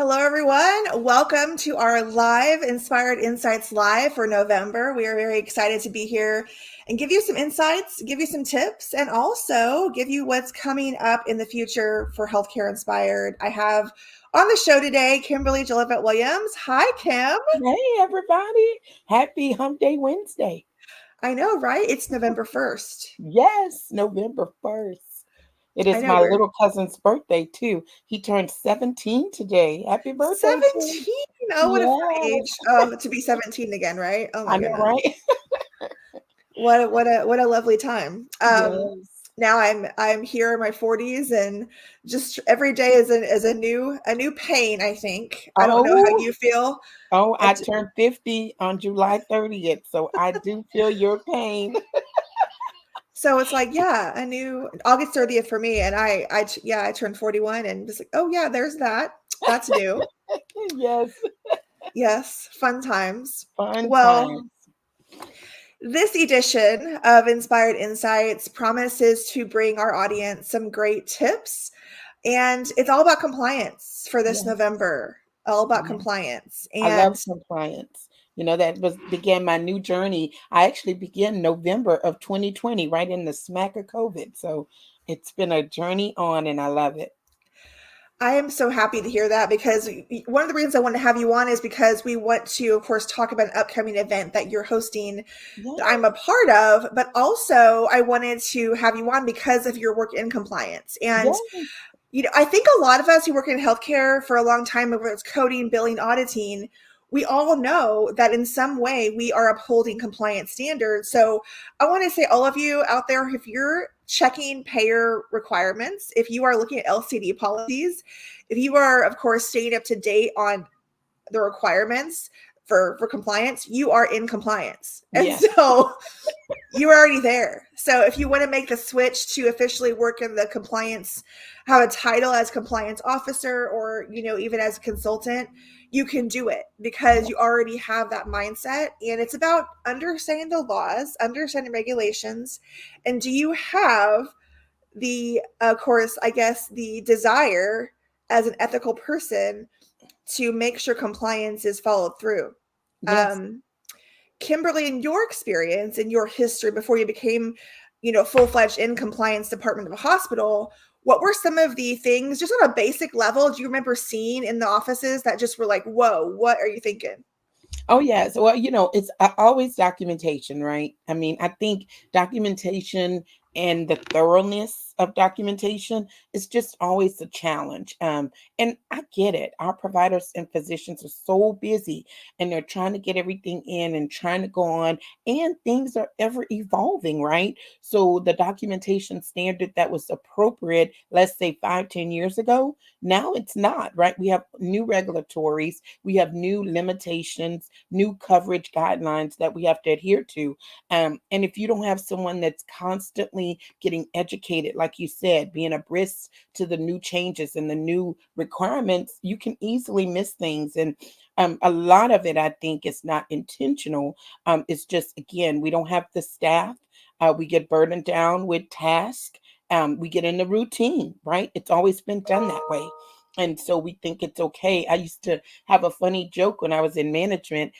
Hello, everyone. Welcome to our live Inspired Insights Live for November. We are very excited to be here and give you some insights, give you some tips, and also give you what's coming up in the future for Healthcare Inspired. I have on the show today Kimberly Jolivet Williams. Hi, Kim. Hey, everybody. Happy Hump Day Wednesday. I know, right? It's November 1st. Yes, November 1st. It I is know my we're little cousin's birthday, too. He turned 17 today. Happy birthday, Kim. 17. Oh, what a fun Yeah, age to be 17 again, right? Oh my I know, goodness. right? What a lovely time. Yes. Now I'm here in my 40s, and just every day is a new pain, I think. I don't know how Oh, you feel. I turned 50 on July 30th, so I do feel your pain. So it's like, yeah, a new August 30th for me, and I turned 41, and just like, oh yeah, there's that. That's new. Yes, Yes, fun times. fun Well, times. this edition of Inspired Insights promises to bring our audience some great tips, and it's all about compliance for this Yes, November. All about yes. compliance. I love And compliance. That began my new journey. I actually began November of 2020, right in the smack of COVID. So it's been a journey on, and I love it. I am so happy to hear that, because one of the reasons I want to have you on is because we want to, of course, talk about an upcoming event that you're hosting that I'm a Yes, part of, but also I wanted to have you on because of your work in compliance. And yes, I think a lot of us who work in healthcare for a long time, whether it's coding, billing, auditing, we all know that in some way we are upholding compliance standards. So I want to say, all of you out there, if you're checking payer requirements, if you are looking at LCD policies, if you are, of course, staying up to date on the requirements for compliance, you are in compliance. And yes, so you're already there. So if you want to make the switch to officially work in the compliance, have a title as compliance officer, or even as a consultant, you can do it because yes, you already have that mindset. And it's about understanding the laws, understanding regulations, and do you have the, of course, I guess, the desire as an ethical person to make sure compliance is followed through. yes. um, Kimberly, in your experience, in your history before you became, full-fledged in compliance department of a hospital, what were some of the things, just on a basic level, do you remember seeing in the offices that just were like, whoa, what are you thinking? Oh, yes. Well, it's always documentation, right? I mean, I think documentation and the thoroughness of documentation is just always a challenge. And I get it. Our providers and physicians are so busy, and they're trying to get everything in and trying to go on, and things are ever evolving, right? So the documentation standard that was appropriate, let's say 5, 10 years ago, now it's not, right? We have new regulatories, we have new limitations, new coverage guidelines that we have to adhere to. And if you don't have someone that's constantly getting educated, like you said, being abreast to the new changes and the new requirements, you can easily miss things. And a lot of it, I think, is not intentional. It's just, again, we don't have the staff. We get burdened down with tasks. We get in the routine, right? It's always been done that way. And so we think it's okay. I used to have a funny joke when I was in management.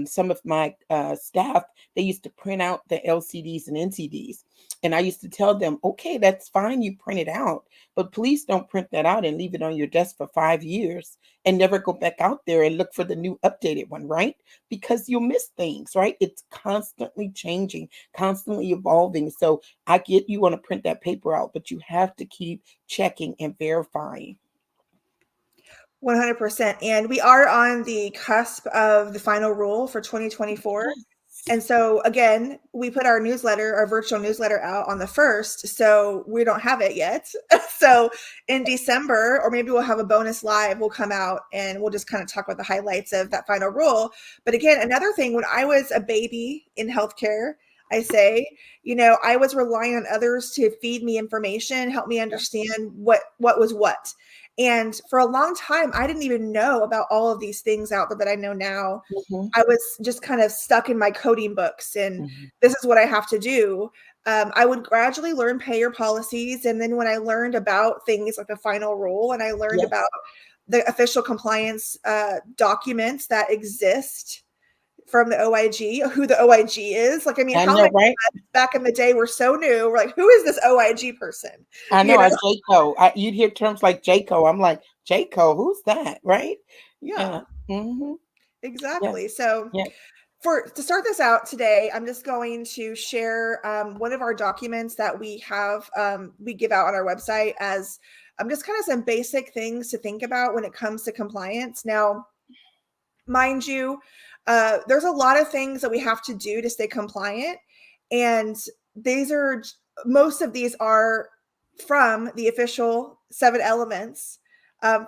Some of my staff, they used to print out the LCDs and NCDs. And I used to tell them, okay, that's fine, you print it out, but please don't print that out and leave it on your desk for 5 years and never go back out there and look for the new updated one, right? Because you'll miss things, right? It's constantly changing, constantly evolving. So I get you want to print that paper out, but you have to keep checking and verifying. 100%. And we are on the cusp of the final rule for 2024. And Yes. so again, we put our virtual newsletter out on the 1st, so we don't have it yet. So in December, or maybe we'll have a bonus live, will come out and we'll just kind of talk about the highlights of that final rule. But again, another thing, when I was a baby in healthcare, I say, I was relying on others to feed me information, help me understand what was what. And for a long time, I didn't even know about all of these things out there that I know now. Mhm, I was just kind of stuck in my coding books, and mhm. this is what I have to do. I would gradually learn payer policies. And then when I learned about things like the final rule, and I learned about Yes. the official compliance documents that exist from the OIG, who the OIG is. Like, I mean, I how know, many right? back in the day were so new? We're like, who is this OIG person? I You know, know? I JCO. You'd hear terms like JCO. I'm like, JCO, who's that? Right? Yeah. Yeah, Hmm. Yeah. exactly. So Yeah. to start this out today, I'm just going to share one of our documents that we have, we give out on our website as just kind of some basic things to think about when it comes to compliance. Now, mind you, there's a lot of things that we have to do to stay compliant. And most of these are from the official 7 elements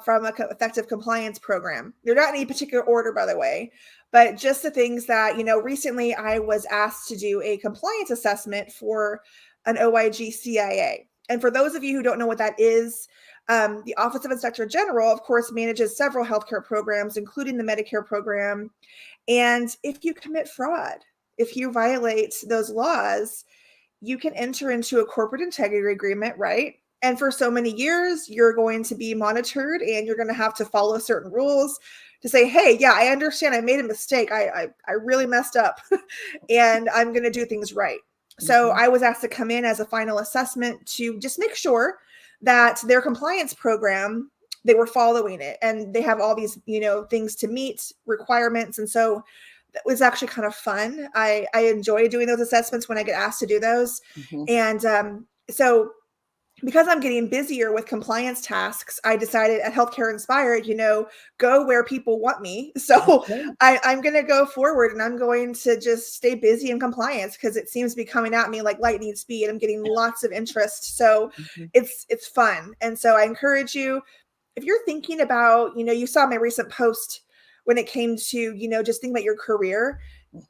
from a effective compliance program. They're not in any particular order, by the way, but just the things that, recently I was asked to do a compliance assessment for an OIG CIA. And for those of you who don't know what that is, the Office of Inspector General, of course, manages several healthcare programs, including the Medicare program. And if you commit fraud, if you violate those laws, you can enter into a corporate integrity agreement, right? And for so many years, you're going to be monitored and you're going to have to follow certain rules to say, hey, yeah, I understand I made a mistake. I really messed up and I'm going to do things right. So Hmm. I was asked to come in as a final assessment to just make sure that their compliance program, they were following it, and they have all these, things to meet, requirements. And so that was actually kind of fun. I enjoy doing those assessments when I get asked to do those. Hmm. And so because I'm getting busier with compliance tasks, I decided at Healthcare Inspired, go where people want me. So Okay. I'm going to go forward and I'm going to just stay busy in compliance because it seems to be coming at me like lightning speed. I'm getting lots of interest. So Mhm. it's fun. And so I encourage you, if you're thinking about, you saw my recent post when it came to, just think about your career,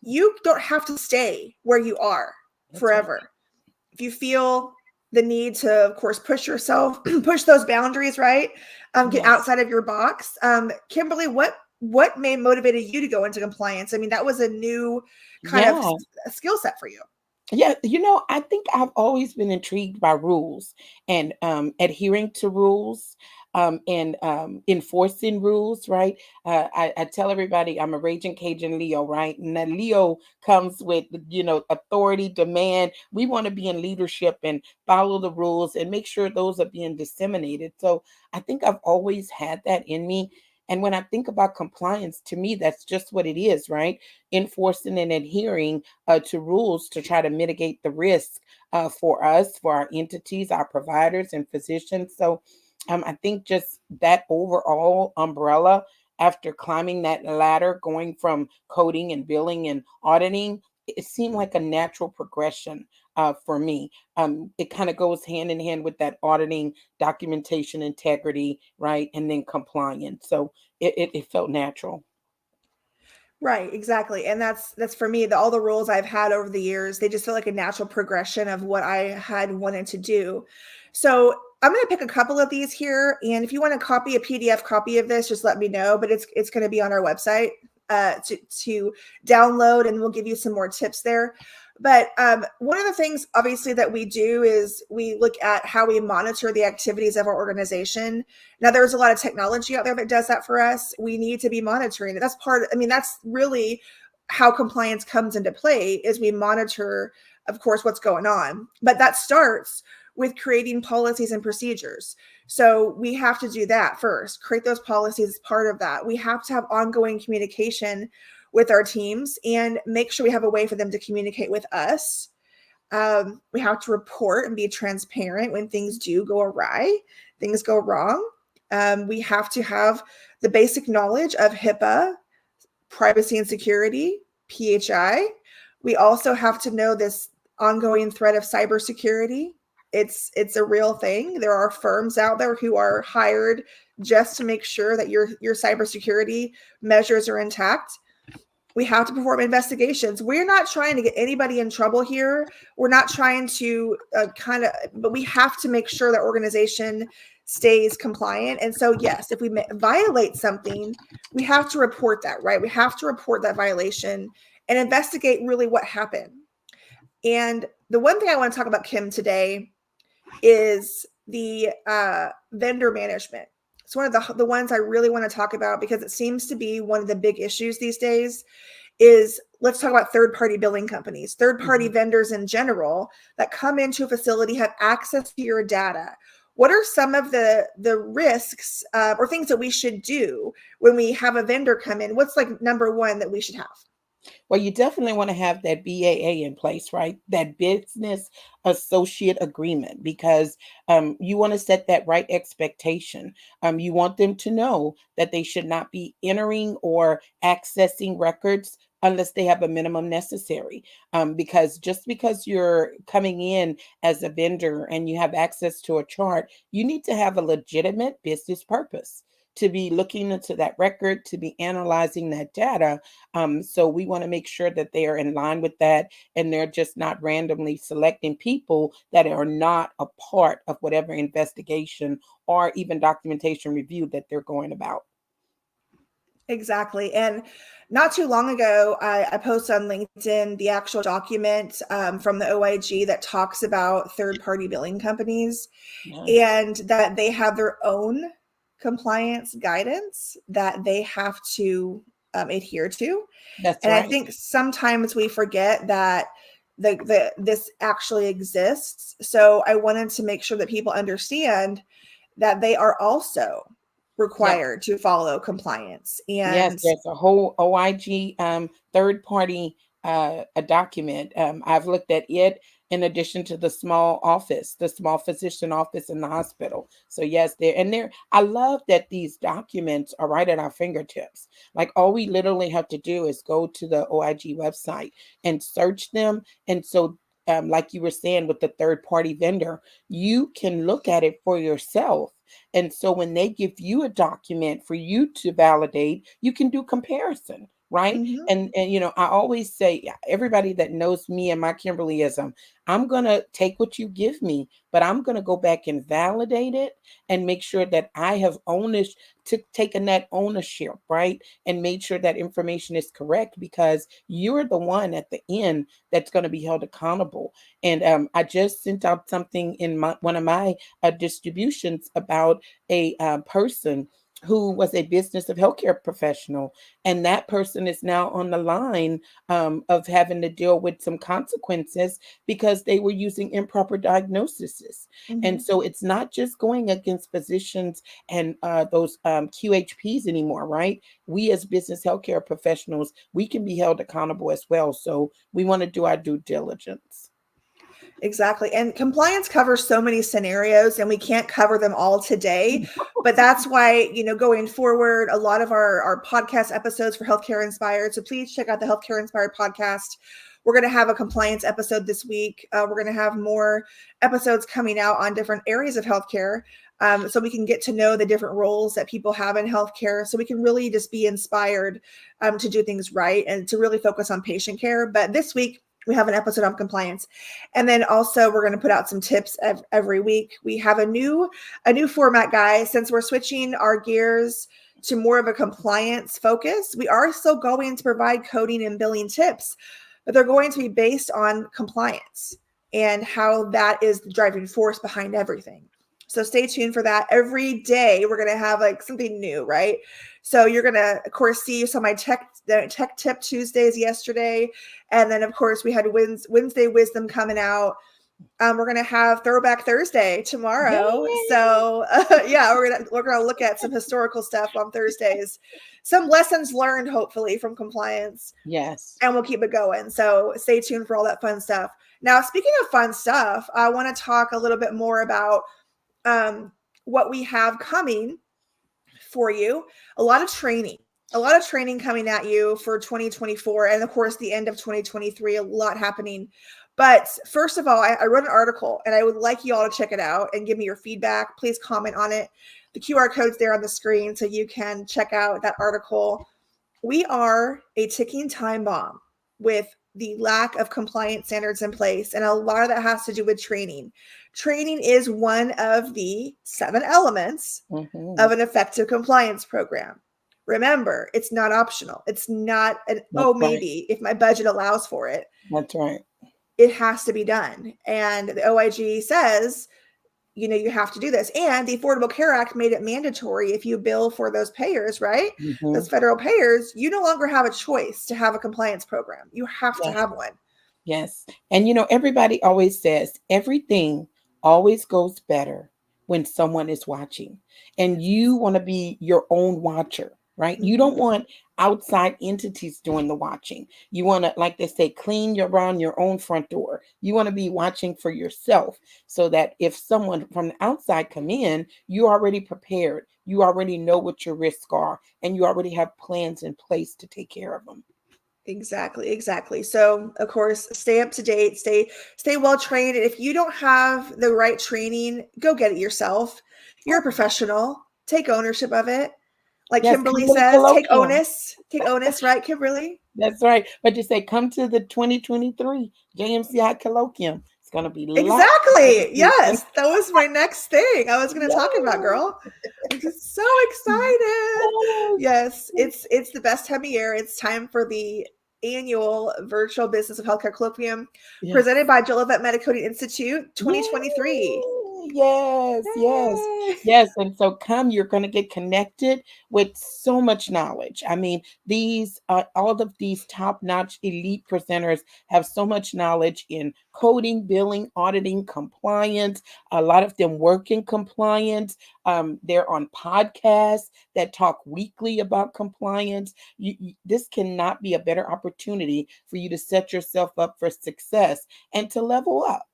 you don't have to stay where you are That's right. forever. If you feel the need to, of course, push yourself, push those boundaries, right? Get Yes. outside of your box. Kimberly, what made motivated you to go into compliance? I mean, that was a new kind of Yeah. skill set for you. Yeah, I think I've always been intrigued by rules and adhering to rules, and enforcing rules, right? I tell everybody I'm a raging Cajun Leo, right? And that Leo comes with, authority, demand. We want to be in leadership and follow the rules and make sure those are being disseminated. So I think I've always had that in me. And when I think about compliance, to me, that's just what it is, right? Enforcing and adhering to rules to try to mitigate the risk for us, for our entities, our providers, and physicians. So I think just that overall umbrella, after climbing that ladder, going from coding and billing and auditing, it seemed like a natural progression for me. It kind of goes hand in hand with that auditing, documentation integrity, right? And then compliance. So it felt natural. Right, exactly. And that's for me, all the rules I've had over the years, they just feel like a natural progression of what I had wanted to do. So I'm going to pick a couple of these here, and if you want to copy a PDF copy of this, just let me know. But it's going to be on our website to download, and we'll give you some more tips there. But one of the things, obviously, that we do is we look at how we monitor the activities of our organization. Now, there's a lot of technology out there that does that for us. We need to be monitoring it. That's really how compliance comes into play, is we monitor, of course, what's going on. But that starts with creating policies and procedures. So we have to do that first, create those policies as part of that. We have to have ongoing communication with our teams and make sure we have a way for them to communicate with us. We have to report and be transparent when things do go awry, things go wrong. We have to have the basic knowledge of HIPAA, privacy and security, PHI. We also have to know this ongoing threat of cybersecurity. It's a real thing. There are firms out there who are hired just to make sure that your cybersecurity measures are intact. We have to perform investigations. We're not trying to get anybody in trouble here. We're not trying to but we have to make sure that organization stays compliant. And so, yes, if we violate something, we have to report that, right? We have to report that violation and investigate really what happened. And the one thing I want to talk about, Kim, today is the vendor management. It's one of the ones I really want to talk about because it seems to be one of the big issues these days is let's talk about third-party billing companies, third-party vendors in general that come into a facility, have access to your data. What are some of the risks or things that we should do when we have a vendor come in? What's like number one that we should have? Well, you definitely want to have that BAA in place, right? That business associate agreement, because you want to set that right expectation. You want them to know that they should not be entering or accessing records unless they have a minimum necessary. Because just because you're coming in as a vendor and you have access to a chart, you need to have a legitimate business purpose to be looking into that record, to be analyzing that data. So we want to make sure that they are in line with that and they're just not randomly selecting people that are not a part of whatever investigation or even documentation review that they're going about. Exactly. And not too long ago, I posted on LinkedIn the actual document from the OIG that talks about third-party billing companies Yeah, and that they have their own compliance guidance that they have to adhere to. that's And I right. think sometimes we forget that this actually exists. So I wanted to make sure that people understand that they are also Yep. required to follow compliance. Yes, And there's a whole OIG third party a document. I've looked at it in addition to the small office, the small physician office in the hospital. So yes, there. I love that these documents are right at our fingertips. Like all we literally have to do is go to the OIG website and search them. And so like you were saying with the third party vendor, you can look at it for yourself, and so when they give you a document for you to validate, you can do comparison, right? mhm, And I always say, yeah, everybody that knows me and my Kimberlyism, I'm gonna take what you give me, but I'm gonna go back and validate it and make sure that I have ownership to taken that ownership, right? And made sure that information is correct because you're the one at the end that's going to be held accountable. And I just sent out something in one of my distributions about a person who was a business of healthcare professional, and that person is now on the line of having to deal with some consequences because they were using improper diagnoses. And mhm. so it's not just going against physicians and those QHPs anymore, right? We as business healthcare professionals, we can be held accountable as well. So we want to do our due diligence. Exactly. And compliance covers so many scenarios and we can't cover them all today. But that's why, going forward, a lot of our podcast episodes for Healthcare Inspired. So please check out the Healthcare Inspired podcast. We're going to have a compliance episode this week. We're going to have more episodes coming out on different areas of healthcare. So we can get to know the different roles that people have in healthcare. So we can really just be inspired to do things right and to really focus on patient care. But this week, we have an episode on compliance. And then also we're going to put out some tips every week. We have a new format, guys, since we're switching our gears to more of a compliance focus. We are still going to provide coding and billing tips, but they're going to be based on compliance and how that is the driving force behind everything. So stay tuned for that. Every day we're going to have like something new, right? So you're going to, of course, see some of my tech tip Tuesdays yesterday. And then, of course, we had Wednesday wisdom coming out. We're going to have Throwback Thursday tomorrow. Yay! So yeah, we're gonna look at some historical stuff on Thursdays, some lessons learned, hopefully, from compliance, Yes. and we'll keep it going. So stay tuned for all that fun stuff. Now, speaking of fun stuff, I want to talk a little bit more about what we have coming for you. A lot of training coming at you for 2024, and of course the end of 2023, a lot happening. But first of all, I wrote an article and I would like you all to check it out and give me your feedback. Please comment on it. The QR code's there on the screen so you can check out that article. We are a ticking time bomb with the lack of compliance standards in place. And a lot of that has to do with training. Training is one of the 7 elements Hmm. of an effective compliance program. Remember, it's not optional. It's not That's right. maybe if my budget allows for it. That's right. It has to be done. And the OIG says you have to do this. And the Affordable Care Act made it mandatory if you bill for those payers, right? Mhm. Those federal payers, you no longer have a choice to have a compliance program. You have to Yes. have one. Yes. And everybody always says everything always goes better when someone is watching. And you Yes. want to be your own watcher, right? You don't Mhm. want outside entities doing the watching. You want to, like they say, clean around your own front door. You want to be watching for yourself so that if someone from the outside come in, you already prepared. You already know what your risks are and you already have plans in place to take care of them. Exactly, exactly. So, of course, stay up to date, stay well trained. And if you don't have the right training, go get it yourself. You're a professional. Take ownership of it. Like Yes, Kimberly Kimberly says, take Colloquium. onus. Take onus, right, Kimberly? That's right. But you say, come to the 2023 JMCI Colloquium. It's going to be lots of Exactly. education. Yes, that was my next thing I was going to talk about, Yes. girl. I'm just so excited. Yes, it's the best time of year. It's time for the annual virtual Business of Healthcare Colloquium Yes. presented by Jolivet Medicoding Institute Yay! 2023. Yes, yes, Yay! yes. And so come, you're going to get connected with so much knowledge. I mean, all of these top-notch elite presenters have so much knowledge in coding, billing, auditing, compliance. A lot of them work in compliance. They're on podcasts that talk weekly about compliance. This cannot be a better opportunity for you to set yourself up for success and to level up.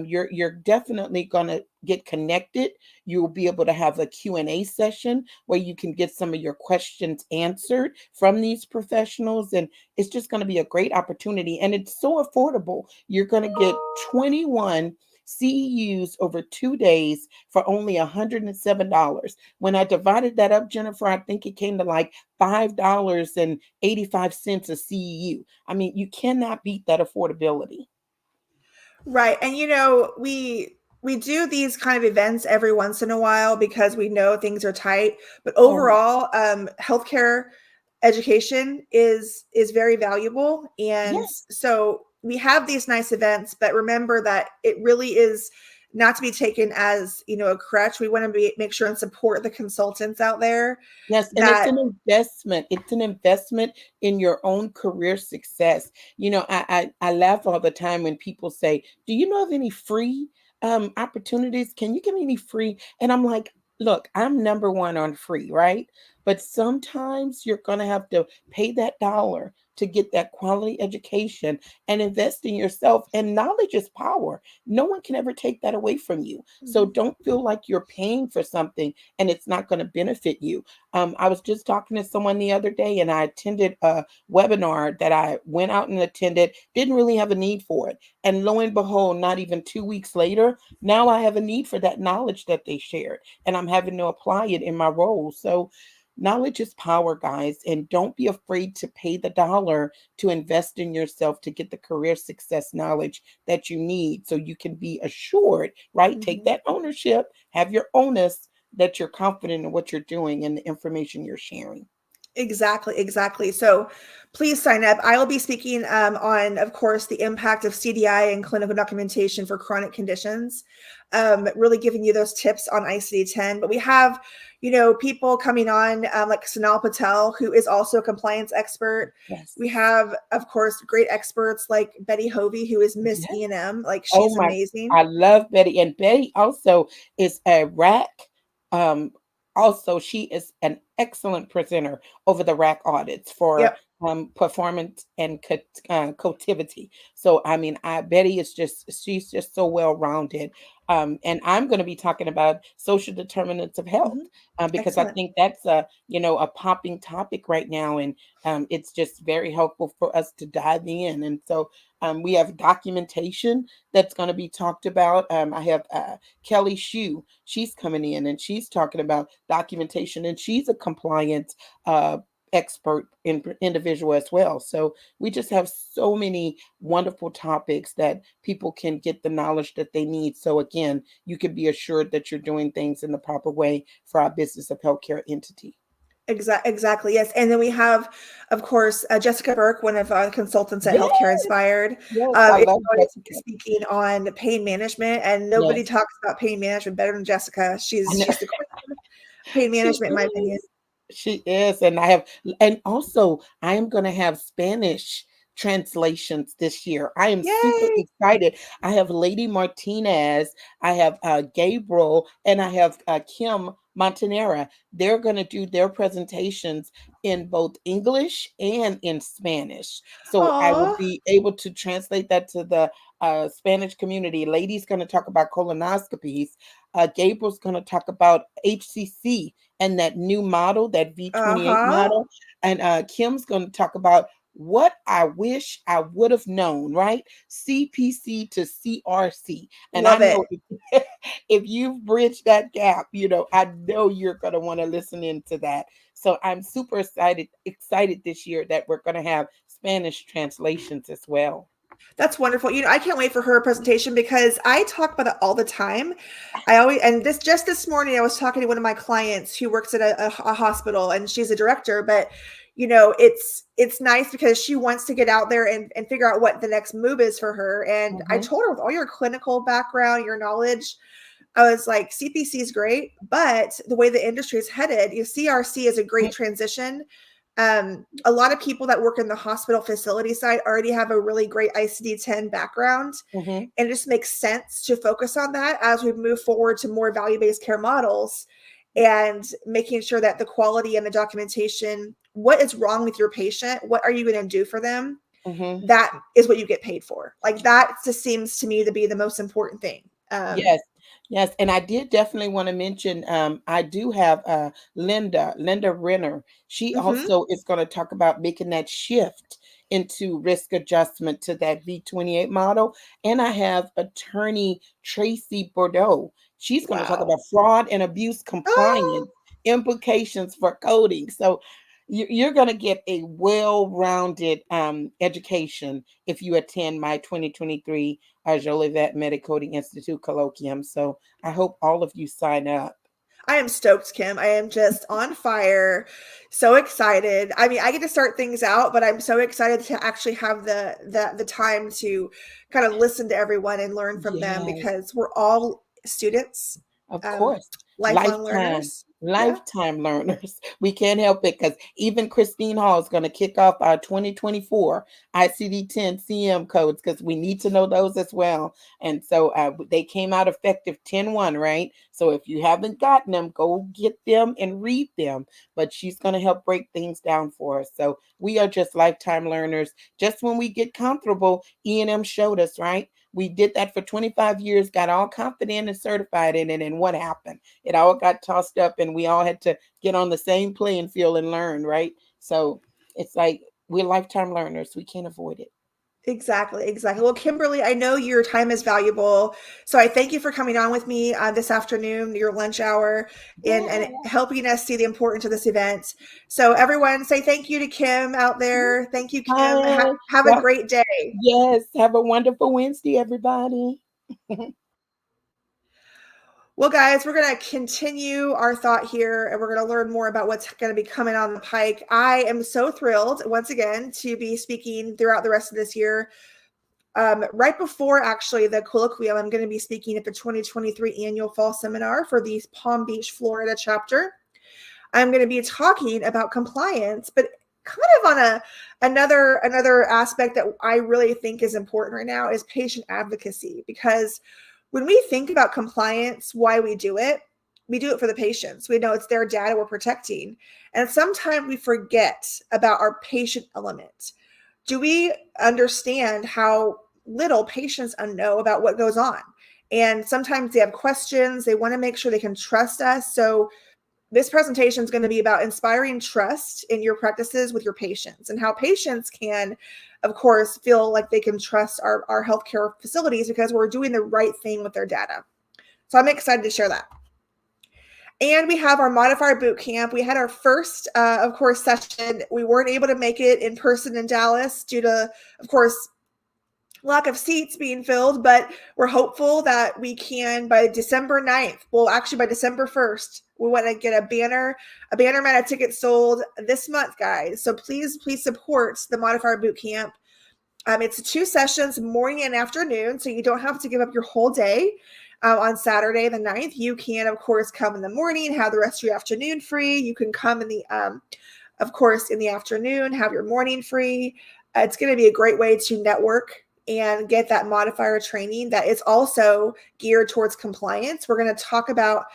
You're definitely going to get connected. You'll be able to have a Q&A session where you can get some of your questions answered from these professionals, and it's just going to be a great opportunity, and it's so affordable. You're going to get 21 CEUs over 2 days for only $107. When I divided that up, Jennifer, I think it came to like $5.85 a CEU. I mean, you cannot beat that affordability. Right. And we do these kind of events every once in a while because we know things are tight, but Oh, overall, healthcare education is very valuable. And yes. so we have these nice events, but remember that it really is not to be taken as, a crutch. We want to make sure and support the consultants out there Yes, and it's that an investment. It's an investment in your own career success. I laugh all the time when people say, "Do you know of any free opportunities? Can you give me any free?" And I'm like, "Look, I'm number one on free, right? But sometimes you're gonna have to pay that dollar to get that quality education and invest in yourself. And knowledge is power. No one can ever take that away from you. So Mhm. don't feel like you're paying for something and it's not going to benefit you. I was just talking to someone the other day and I attended a webinar that I went out and attended, didn't really have a need for it. And lo and behold, not even 2 weeks later, now I have a need for that knowledge that they shared and I'm having to apply it in my role. So, knowledge is power, guys, and don't be afraid to pay the dollar to invest in yourself to get the career success knowledge that you need so you can be assured, right? Take Mhm. that ownership, have your onus that you're confident in what you're doing and the information you're sharing. Exactly, exactly. So please sign up. I will be speaking on, of course, the impact of CDI and clinical documentation for chronic conditions, really giving you those tips on ICD-10. But we have, people coming on like Sanal Patel, who is also a compliance expert. We Yes. have, of course, great experts like Betty Hovey, who is Miss Yes. E&M. Like Oh she's my, amazing. I love Betty. And Betty also is a rack. Um, Also, she is an excellent presenter over the rack audits for Yep. performance and cotivity. So, I mean, Betty is she's just so well rounded. And I'm going to be talking about social determinants of health Mhm. because I Excellent. think that's a popping topic right now. And it's just very helpful for us to dive in. And so we have documentation that's going to be talked about. I have Kelly Shue. She's coming in and she's talking about documentation, and she's a compliance expert individual as well. So we just have so many wonderful topics that people can get the knowledge that they need. So again, you can be assured that you're doing things in the proper way for our business of healthcare entity. Exactly. Yes. And then we have, of course, Jessica Burke, one of our consultants at Yes, Healthcare Inspired, yes, I is love going to be Jessica. speaking on pain management, and nobody Yes, talks about pain management better than Jessica. I know. She's the queen of pain She management, in my opinion. is. She is. And I have, and also I am going to have Spanish translations this year. I am super Yay! excited. I have Lady Martinez, I have Gabriel, and I have Kim Montanera. They're going to do their presentations in both English and in Spanish. So I will Aw. be able to translate that to the Spanish community. Lady's going to talk about colonoscopies. Gabriel's going to talk about HCC and that new model, that V28 Uh-huh. model. And Kim's going to talk about what I wish I would have known, right? CPC to CRC. And I Love it. know if you've bridged that gap, I know you're going to want to listen into that. So I'm super excited this year that we're going to have Spanish translations as well. That's wonderful. I can't wait for her presentation because I talk about it all the time. I always, and this morning, I was talking to one of my clients who works at a hospital, and she's a director, but it's nice because she wants to get out there and figure out what the next move is for her. And I Mhm. told her, with all your clinical background, your knowledge, I was like, CPC is great, but the way the industry is headed, CRC is a great transition. A lot of people that work in the hospital facility side already have a really great ICD-10 background, Mhm. and it just makes sense to focus on that as we move forward to more value-based care models, and making sure that the quality and the documentation, what is wrong with your patient, what are you going to do for them, Mhm. that is what you get paid for. Like, that just seems to me to be the most important thing. Yes, yes, and I did definitely want to mention, I do have Linda Renner. She Mhm. also is going to talk about making that shift into risk adjustment to that V28 model. And I have attorney Tracy Bordeaux. She's going to talk Wow. about fraud and abuse compliance Oh, implications for coding. So you're going to get a well-rounded education if you attend my 2023 Jolivet Medicoding Institute colloquium. So I hope all of you sign up. I am stoked, Kim. I am just on fire. So excited. I mean, I get to start things out, but I'm so excited to actually have the time to kind of listen to everyone and learn from them, Yes, because we're all students, of um, course. lifelong Lifetime, learners. Yeah. lifetime learners. We can't help it because even Christine Hall is going to kick off our 2024 ICD-10 CM codes because we need to know those as well. And so they came out effective 10/1, right? So if you haven't gotten them, go get them and read them. But she's going to help break things down for us. So we are just lifetime learners. Just when we get comfortable, E&M showed us, right? We did that for 25 years, got all confident and certified in it. And what happened? It all got tossed up and we all had to get on the same playing field and learn, right? So it's like we're lifetime learners. We can't avoid it. Exactly, exactly. Well, Kimberly, I know your time is valuable, so I thank you for coming on with me this afternoon, your lunch hour, and Yeah. helping us see the importance of this event. So, everyone, say thank you to Kim out there. Thank you, Kim. Hi. Have a Well, great day. yes. Have a wonderful Wednesday, everybody. Well, guys, we're going to continue our thought here, and we're going to learn more about what's going to be coming on the pike. I am so thrilled once again to be speaking throughout the rest of this year. Right before actually the colloquium, I'm going to be speaking at the 2023 annual fall seminar for the Palm Beach, Florida chapter. I'm going to be talking about compliance, but kind of on another aspect that I really think is important right now is patient advocacy. Because when we think about compliance, why we do it for the patients. We know it's their data we're protecting, and sometimes we forget about our patient element. Do we understand how little patients know about what goes on? And sometimes they have questions. They want to make sure they can trust us. So this presentation is going to be about inspiring trust in your practices with your patients, and how patients can, of course, feel like they can trust our healthcare facilities because we're doing the right thing with their data. So I'm excited to share that. And we have our modifier boot camp. We had our first, of course, session. We weren't able to make it in person in Dallas due to, of course, lack of seats being filled, but we're hopeful that we can by December 9th. Well, actually by December 1st, we want to get a banner amount of tickets sold this month, guys. So please support the Modifier Bootcamp. It's 2 sessions, morning and afternoon, so you don't have to give up your whole day. On Saturday the 9th, you can, of course, come in the morning, have the rest of your afternoon free. You can come in the, of course, in the afternoon, have your morning free. It's going to be a great way to network and get that modifier training that is also geared towards compliance. We're going to talk about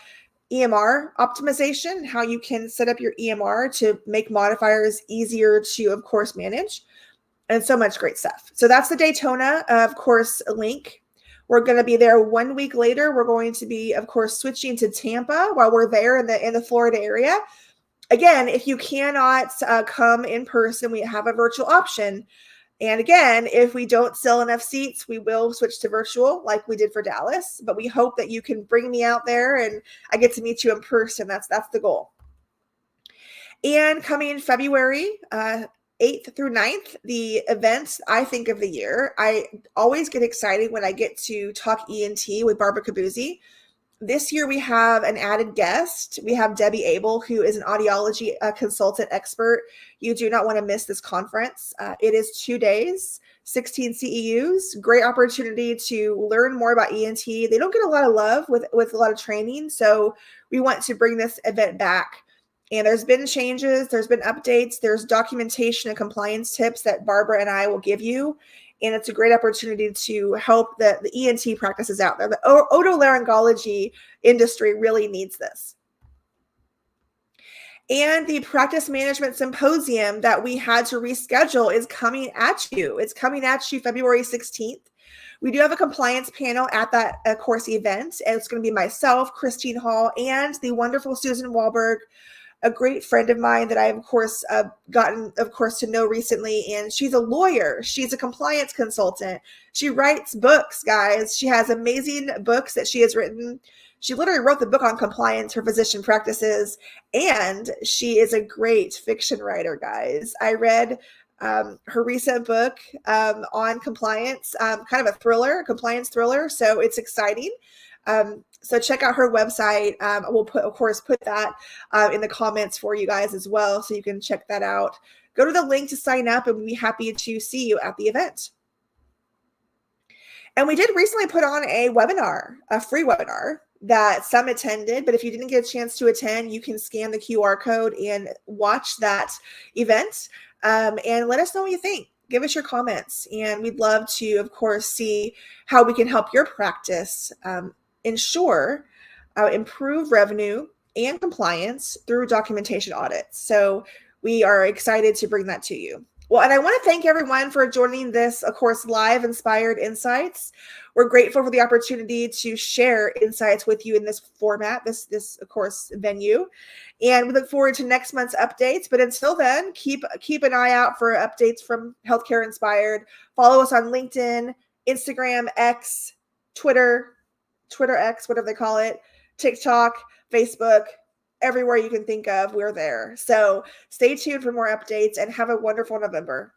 EMR optimization, how you can set up your EMR to make modifiers easier to, of course, manage, and so much great stuff. So that's the Daytona, of course, link. We're going to be there 1 week later. We're going to be, of course, switching to Tampa while we're there in the Florida area. Again, if you cannot come in person, we have a virtual option. And again, if we don't sell enough seats, we will switch to virtual like we did for Dallas. But we hope that you can bring me out there and I get to meet you in person. That's the goal. And coming in February 8th through 9th, the events I think of the year. I always get excited when I get to talk ENT with Barbara Cabuzzi. This year we have an added guest. We have Debbie Abel, who is an audiology consultant expert. You do not want to miss this conference. It is 2 days, 16 CEUs. Great opportunity to learn more about ENT. They don't get a lot of love with a lot of training, so we want to bring this event back. And there's been changes, there's been updates, there's documentation and compliance tips that Barbara and I will give you. And it's a great opportunity to help the ENT practices out there. The otolaryngology industry really needs this. And the practice management symposium that we had to reschedule is coming at you. It's coming at you February 16th. We do have a compliance panel at that course event. And it's going to be myself, Christine Hall, and the wonderful Susan Wahlberg, a great friend of mine that I, of course, gotten, of course, to know recently. And she's a lawyer. She's a compliance consultant. She writes books, guys. She has amazing books that she has written. She literally wrote the book on compliance for physician practices. And she is a great fiction writer, guys. I read her recent book on compliance, kind of a thriller, compliance thriller. So it's exciting. So check out her website. We'll put that in the comments for you guys as well, so you can check that out. Go to the link to sign up, and we'll be happy to see you at the event. And we did recently put on a webinar, a free webinar that some attended, but if you didn't get a chance to attend, you can scan the QR code and watch that event, and let us know what you think. Give us your comments, and we'd love to, of course, see how we can help your practice ensure improve revenue and compliance through documentation audits. So we are excited to bring that to you. Well, and I want to thank everyone for joining this, of course, live Inspired Insights. We're grateful for the opportunity to share insights with you in this format, this of course, venue. And we look forward to next month's updates. But until then, keep an eye out for updates from Healthcare Inspired. Follow us on LinkedIn, Instagram, X, Twitter X, whatever they call it, TikTok, Facebook, everywhere you can think of, we're there. So stay tuned for more updates and have a wonderful November.